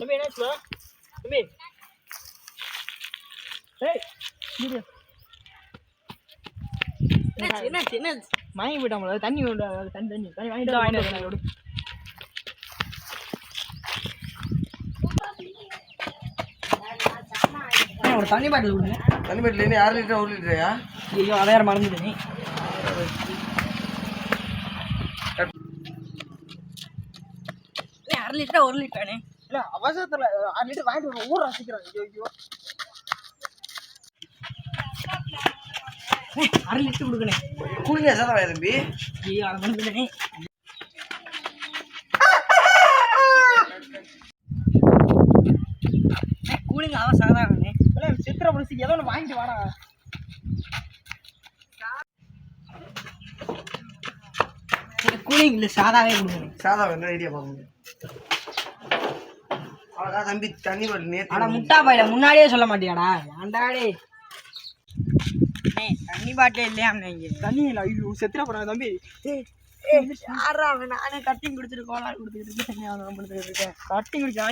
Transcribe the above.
தம்பி என்னாச்சுல தம்பி ஏய் வீடியோ என்ன வாங்கி போயிட்டாங்களா தண்ணி தண்ணி வாங்கிட்டு வாங்கிட்டு ஒரு தண்ணி பாட்டில் கொடுங்க. தண்ணி பாட்டில் 6 லிட்டர் 1 லிட்டரையா? ஐயோ அதை யாரும் மறந்துட்டேன். 6 லிட்டர் 1 லிட்டரானே இல்லை அவசரத்தில் 6 லிட்டர் வாங்கிட்டு ஊர் ரசிக்கிறாங்க. ஐயோ 6 லிட்டர் கொடுக்கணே கூலிங்க சாதா தம்பி. ஐயோ அதை மறந்துட்டேனே. கூலிங்க அவன் சாதாரணே சித்திரை பிடிச்சி ஏதோ ஒன்று வாங்கிட்டு வாடா. கூலிங் இல்லை சாதாவே கொடுக்கணும். சாதா என்ன ஐடியா பார்க்கணும். அவ்வளோதான் தம்பி தண்ணி பாட்டில் நேற்று. ஆனால் முட்டா பாயில முன்னாடியே சொல்ல மாட்டியாடா ஏன்டாடே. தண்ணி பாட்டிலே இல்லையா இங்கே தண்ணி இல்லை. ஐயோ செத்துற போறாங்க தம்பி. யாரா நானே கட்டிங் கொடுத்துட்டு கோலாறு கொடுத்துக்கிட்டு தண்ணி கொடுத்துக்கிட்டு இருக்கேன். கட்டிங் குடிச்சா